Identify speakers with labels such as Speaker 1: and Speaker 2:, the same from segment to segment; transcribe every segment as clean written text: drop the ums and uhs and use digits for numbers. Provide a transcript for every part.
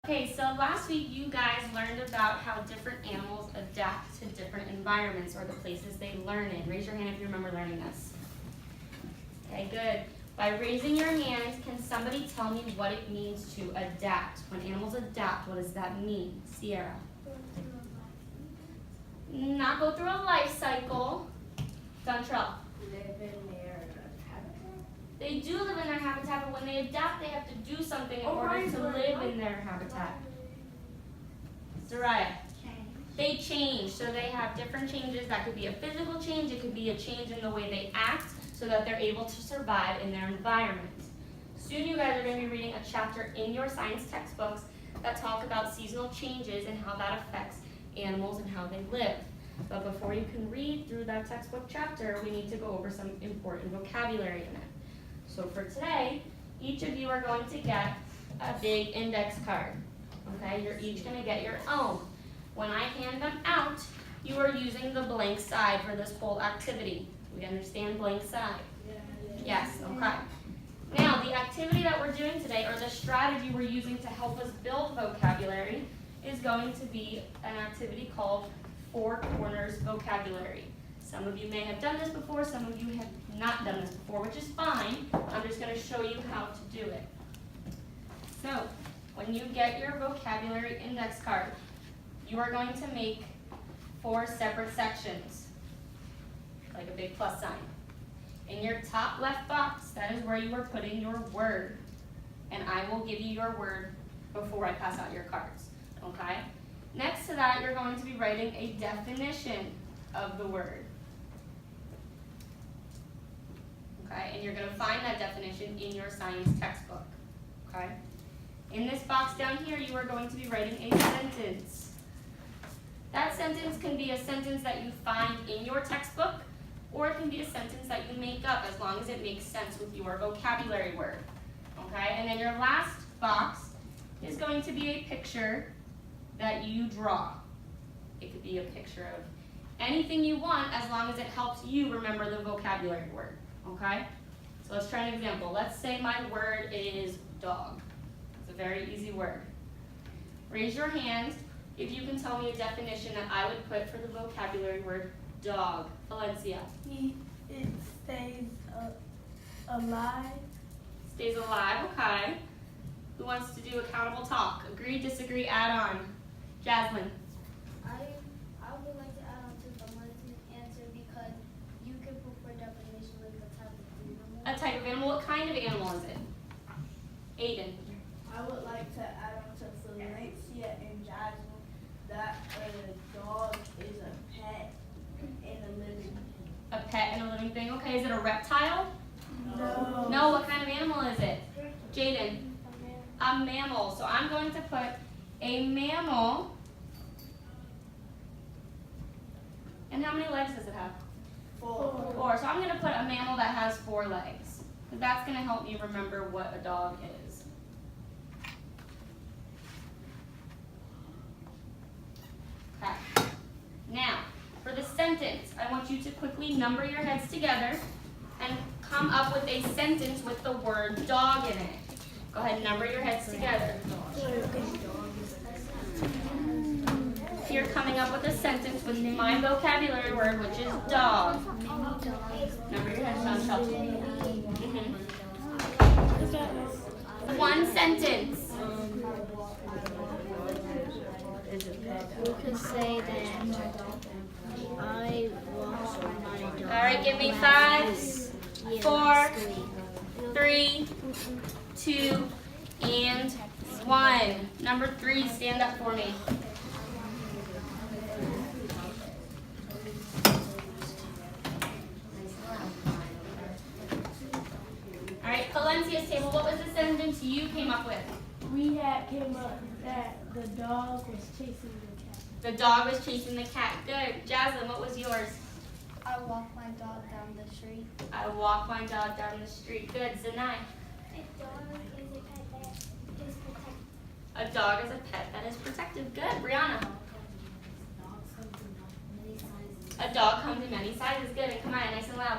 Speaker 1: Okay, so last week you guys learned about how different animals adapt to different environments or the places they learn in. Raise your hand if you remember learning this. Okay, good. By raising your hand, can somebody tell me what it means to adapt? When animals adapt, what does that mean? Sierra? Not go through a life cycle. Dontrell?
Speaker 2: Live in their habitat.
Speaker 1: They do live in their habitat, but when they adapt, they have to do something in order to live in their habitat. Soraya? They change, so they have different changes. That could be a physical change, it could be a change in the way they act so that they're able to survive in their environment. Soon you guys are going to be reading a chapter in your science textbooks that talk about seasonal changes and how that affects animals and how they live. But before you can read through that textbook chapter, we need to go over some important vocabulary in it. So for today, each of you are going to get a big index card. Okay, you're each going to get your own. When I hand them out, you are using the blank side for this whole activity. We understand blank side? Yes, okay. Now, the activity that we're doing today, or the strategy we're using to help us build vocabulary, is going to be an activity called Four Corners Vocabulary. Some of you may have done this before, some of you have not done this before, which is fine. I'm just going to show you how to do it. So, when you get your vocabulary index card, you are going to make 4 separate sections, like a big plus sign. In your top left box, that is where you are putting your word. And I will give you your word before I pass out your cards, okay? Next to that, you're going to be writing a definition of the word. Okay, and you're going to find that definition in your science textbook, okay? In this box down here, you are going to be writing a sentence. That sentence can be a sentence that you find in your textbook, or it can be a sentence that you make up as long as it makes sense with your vocabulary word, okay? And then your last box is going to be a picture that you draw. It could be a picture of anything you want as long as it helps you remember the vocabulary word, okay? So let's try an example. Let's say my word is dog. It's a very easy word. Raise your hand if you can tell me a definition that I would put for the vocabulary word dog. Valencia.
Speaker 2: It stays alive.
Speaker 1: Stays alive, okay. Who wants to do accountable talk? Agree, disagree, add on. Jasmine.
Speaker 3: I would like to add on to Valence's answer because you can put for definition like a type of animal.
Speaker 1: A type of animal. What kind of animal is it? Aiden.
Speaker 2: I would like to add on to Valencia and Jasmine that a dog is a pet and a living thing.
Speaker 1: A pet and a living thing. Okay, is it a reptile?
Speaker 2: No.
Speaker 1: No, what kind of animal is it? Jaden. A mammal. So I'm going to put a mammal. And how many legs does it have?
Speaker 2: 4.
Speaker 1: 4. So I'm going to put a mammal that has 4 legs. Because that's going to help me remember what a dog is. Okay. Now, for the sentence, I want you to quickly number your heads together and come up with a sentence with the word dog in it. Go ahead and number your heads together. You're coming up with a sentence with my vocabulary word, which is dog. Number your heads down, Chelsea. One sentence.
Speaker 3: You could say that I walk my dog.
Speaker 1: All right, give me 5, 4, 3, 2, and 1. Number 3, stand up for me. All right, Valencia's table, what was the sentence you came up with?
Speaker 2: We had came up that the dog was chasing the cat.
Speaker 1: The dog was chasing the cat. Good. Jasmine, what was yours?
Speaker 3: I walk my dog down the street.
Speaker 1: I walk my dog down the street. Good. Zanai.
Speaker 3: A dog is a pet that is protected.
Speaker 1: A dog is a pet that is protective. Good. Brianna. A dog comes in many sizes. Good. And come on, nice and loud.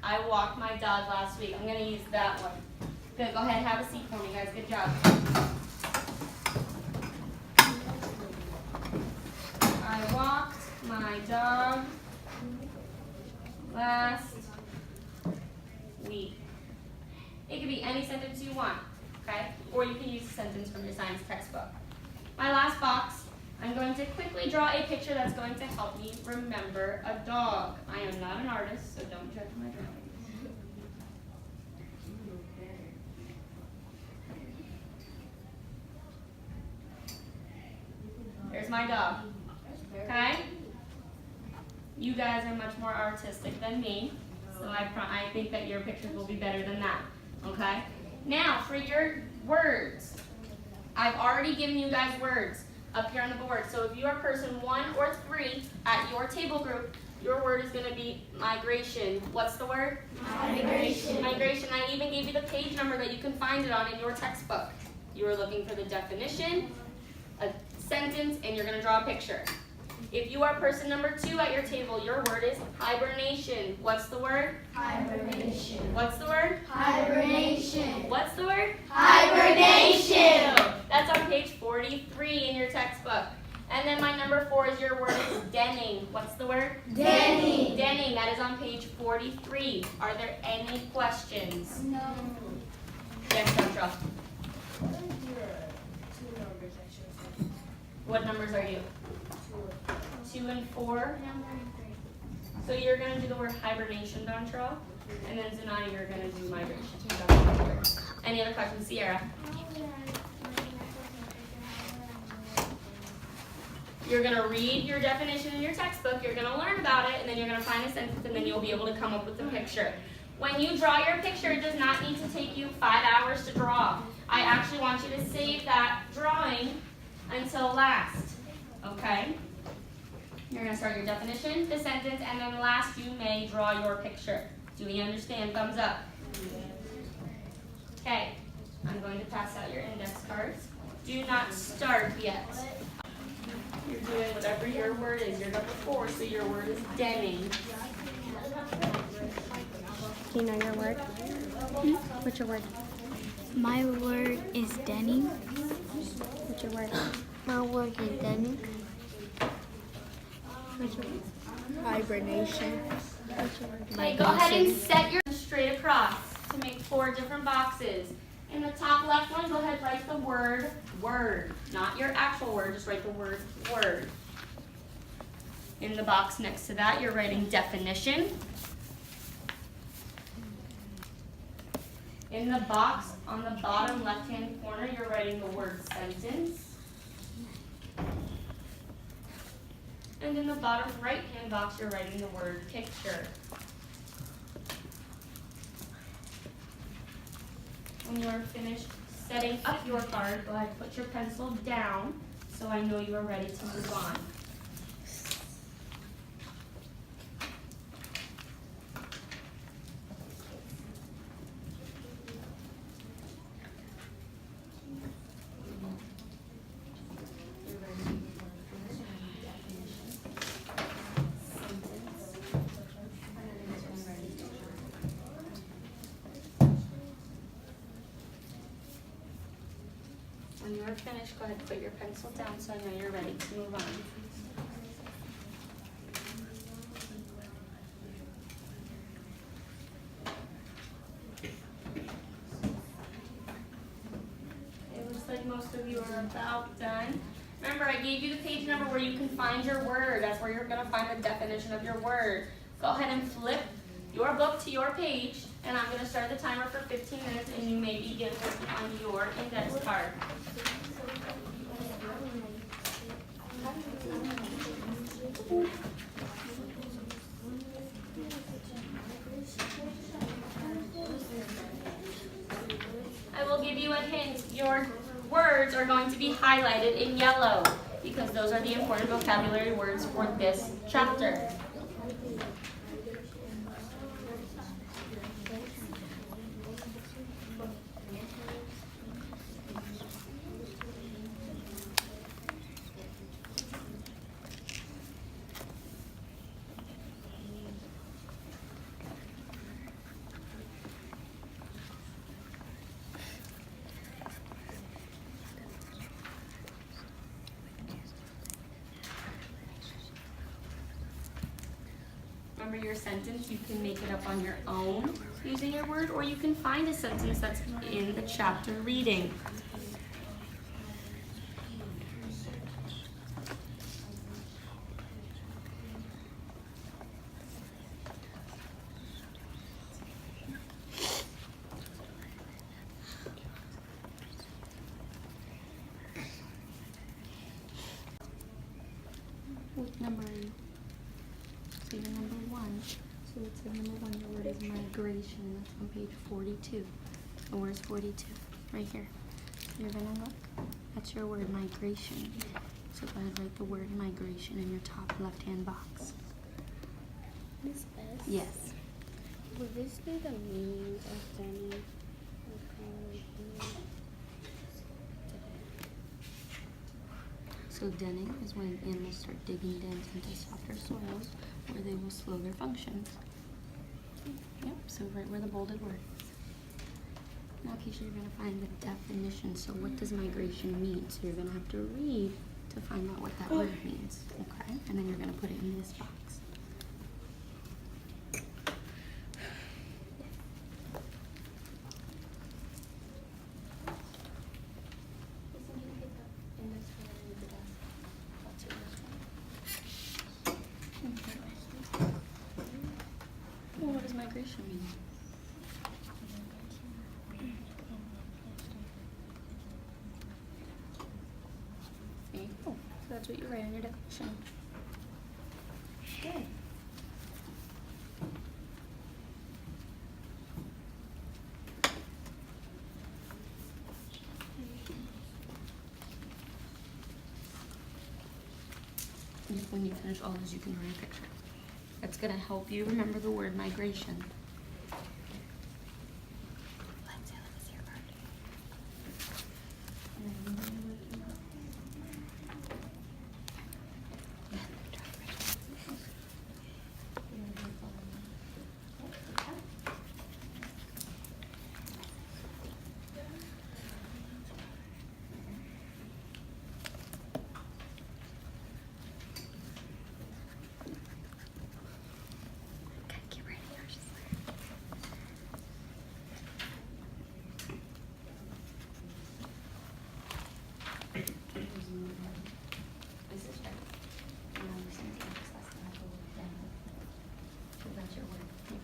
Speaker 1: I walked my dog last week. I'm going to use that one. Good. Go ahead and have a seat for me, guys. Good job. I walked my dog last week. It could be any sentence you want, okay? Or you can use a sentence from your science textbook. My last box, I'm going to quickly draw a picture that's going to help me remember a dog. I am not an artist, so don't judge my drawings. There's my dog, okay? You guys are much more artistic than me, so I think that your pictures will be better than that, okay? Now, for your words, I've already given you guys words up here on the board. So if you are person 1 or 3 at your table group, your word is going to be migration. What's the word? Migration. Migration. I even gave you the page number that you can find it on in your textbook. You are looking for the definition, a sentence, and you're going to draw a picture. If you are person number 2 at your table, your word is hibernation. What's the word?
Speaker 3: Hibernation.
Speaker 1: What's the word?
Speaker 3: Hibernation.
Speaker 1: What's the word?
Speaker 3: Hibernation.
Speaker 1: That's on page 43 in your textbook. And then my number 4 is your word is denning. What's the word?
Speaker 3: Denning.
Speaker 1: Denning. That is on page 43. Are there any questions?
Speaker 3: No.
Speaker 1: Yes, Central.
Speaker 2: What are your 2 numbers that you're saying?
Speaker 1: What numbers are you? 2 and 4.
Speaker 3: Number 3.
Speaker 1: So you're going to do the word hibernation, Dontrell. And then Zanani, you're going to do migration. Any other questions, Sierra? You're going to read your definition in your textbook, you're going to learn about it, and then you're going to find a sentence, and then you'll be able to come up with the picture. When you draw your picture, it does not need to take you 5 hours to draw. I actually want you to save that drawing until last, okay? You're going to start your definition, the sentence, and then last you may draw your picture. Do we understand? Thumbs up. Okay, I'm going to pass out your index cards. Do not start yet. You're doing whatever your word is. You're number 4, so your word is denning.
Speaker 4: Do you know your word? What's your word?
Speaker 5: My word is denning.
Speaker 4: What's your word?
Speaker 5: My word is denning.
Speaker 4: What's your word?
Speaker 5: Hibernation.
Speaker 4: What's your word?
Speaker 1: Okay, go ahead and set your straight across to make 4 different boxes. In the top left one, go ahead and write the word word. Not your actual word, just write the word word. In the box next to that, you're writing definition. In the box on the bottom left-hand corner, you're writing the word sentence. And in the bottom right-hand box, you're writing the word picture. When you are finished setting up your card, go ahead and put your pencil down so I know you are ready to move on. When you are finished, go ahead and put your pencil down so I know you're ready to move on. It looks like most of you are about done. Remember, I gave you the page number where you can find your word. That's where you're going to find the definition of your word. Go ahead and flip your book to your page, and I'm going to start the timer for 15 minutes, and you may begin working on your index card. I will give you a hint. Your words are going to be highlighted in yellow because those are the important vocabulary words for this chapter. Remember your sentence, you can make it up on your own using your word, or you can find a sentence that's in the chapter reading. What number are you? So you're number 1. So it said number 1, your word is migration. That's on page 42. And where's 42? Right here. You're gonna look. That's your word, migration. So go ahead, write the word migration in your top left-hand box.
Speaker 4: Miss S?
Speaker 1: Yes.
Speaker 4: Would this be the meaning of Denny?
Speaker 1: So denning is when animals start digging dens into softer soils where they will slow their functions. Yep, so right where the bolded word is. Now, Keisha, you're going to find the definition. So what does migration mean? So you're going to have to read to find out what that word means, okay? And then you're going to put it in this box. Well, what does migration mean? There you go. So that's what you write in your definition. Good. When you finish all those, you can draw a picture. That's going to help you remember the word migration.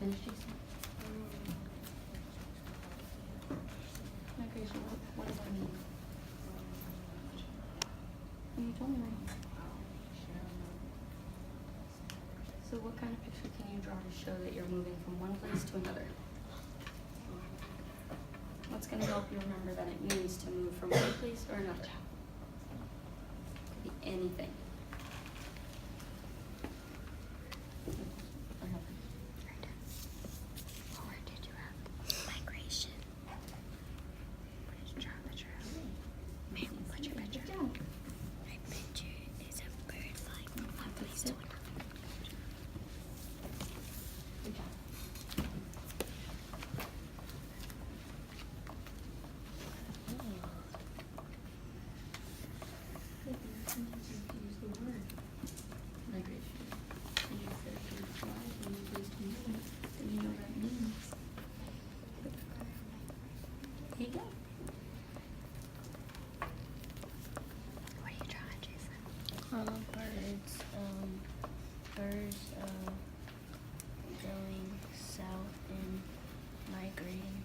Speaker 1: Finish Jason. Migration, what does that mean? You told me right. So what kind of picture can you draw to show that you're moving from one place to another? What's going to help you remember that it means to move from one place or another? Could be anything. Here you go. What are you drawing, Jason?
Speaker 3: Birds going south and migrating.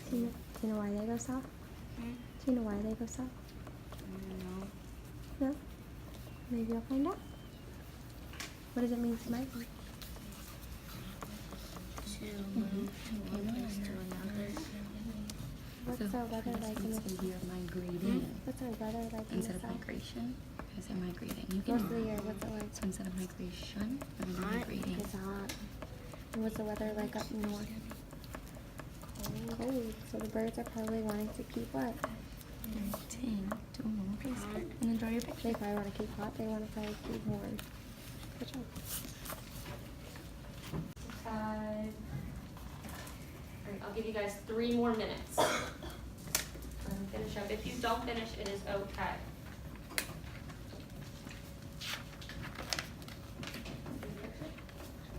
Speaker 4: Do you know why they go south? Do you know why they go south?
Speaker 3: No.
Speaker 4: No? Maybe you'll find out. What does it mean to migrate?
Speaker 3: To move from one place to another.
Speaker 4: What's our weather like in the
Speaker 1: It's here migrating.
Speaker 4: What's our weather like in the
Speaker 1: Instead of
Speaker 4: south?
Speaker 1: migration, I say migrating. You
Speaker 4: Most of the
Speaker 1: can.
Speaker 4: year, what's it like?
Speaker 1: So instead of migration, I'm migrating.
Speaker 4: It's hot. And what's the weather like up north? Cold. So the birds are probably wanting to keep what?
Speaker 1: Ting to a normal place. And then draw your picture.
Speaker 4: They probably want to keep hot. They want to probably keep warm. Good job.
Speaker 1: 5. Alright, I'll give you guys 3 more minutes. Finish up. If you don't finish, it is okay.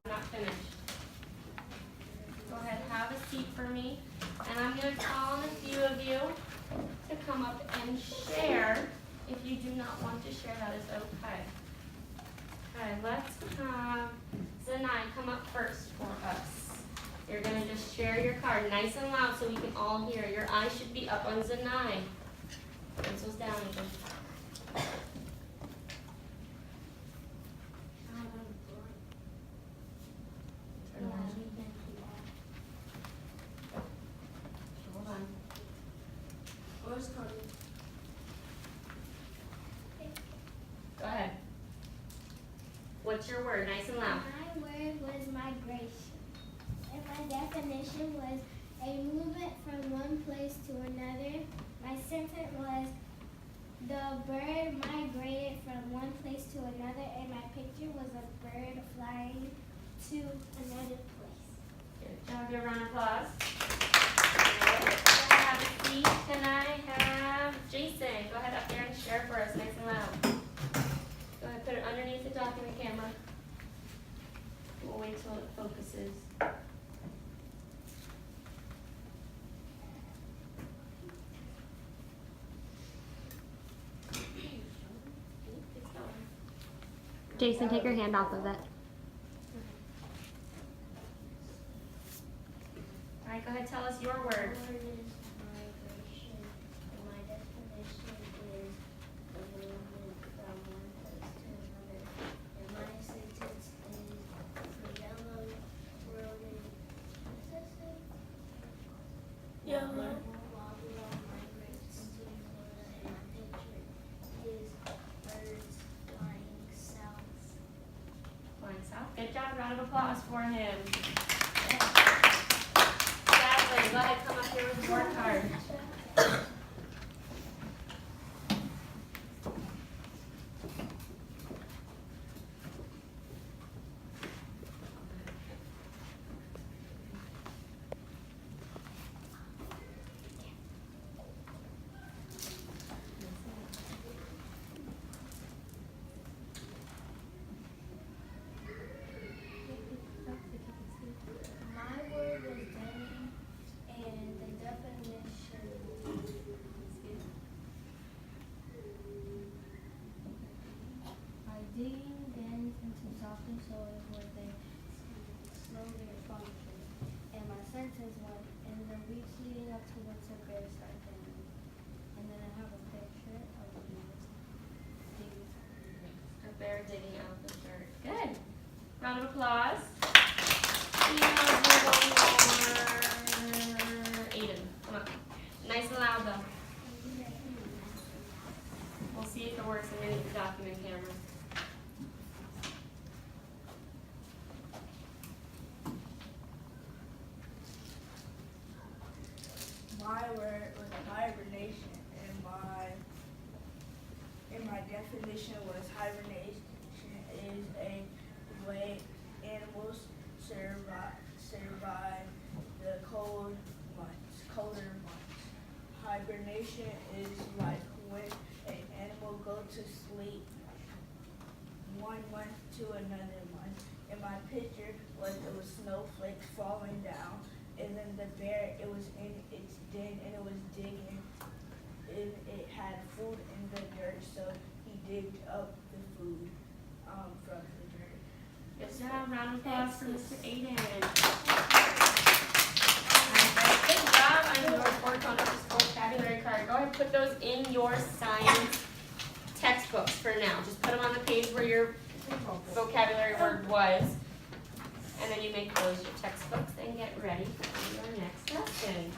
Speaker 1: I'm not finished. Go ahead, have a seat for me. And I'm going to call on a few of you to come up and share. If you do not want to share, that is okay. Okay, let's have Zanai come up first for us. You're going to just share your card nice and loud so we can all hear. Your eyes should be up on Zanai. Pencils down again. Turn around. Hold on.
Speaker 2: Where's Cody?
Speaker 1: Go ahead. What's your word? Nice and loud.
Speaker 3: My word was migration. And my definition was a movement from one place to another. My sentence was the bird migrated from one place to another, and my picture was a bird flying to another place.
Speaker 1: Good job. Give a round of applause. Good. Can I have a seat? Can I have Jason? Go ahead up there and share for us nice and loud. Go ahead, put it underneath the document camera. We'll wait till it focuses.
Speaker 4: Jason, take your hand off of it.
Speaker 1: All right, go ahead, tell us your word.
Speaker 3: My word is migration, and my definition is the movement from one place to another. And my sentence is the yellow rodent. What's that say?
Speaker 2: Yellow.
Speaker 3: Wobble migrates to Florida, and my picture is birds flying south.
Speaker 1: Flying south. Good job. Round of applause for him. Jasmine, go ahead, come up here with your card.
Speaker 3: My word was digging, and the definition by digging dens into softened soil where they slowly function. And my sentence was, in the weeks leading up to winter, bears start digging. And then I have a picture of me digging.
Speaker 1: A bear digging out the dirt. Good. Round of applause. And Aiden, come up. Nice and loud though. We'll see if it works underneath the document camera.
Speaker 2: My word was hibernation, and my definition was hibernation is a way animals survive the colder months. Hibernation is like when an animal goes to sleep 1 month to another month. And my picture was it was snowflakes falling down, and then the bear, it was in its den and it was digging. It had food in the dirt, so he digged up the food from the dirt.
Speaker 1: Good job. Round of applause for Mr. Aiden. Good job on your report on this vocabulary card. Go ahead and put those in your science textbooks for now. Just put them on the page where your vocabulary word was. And then you make those your textbooks and get ready for your next lesson.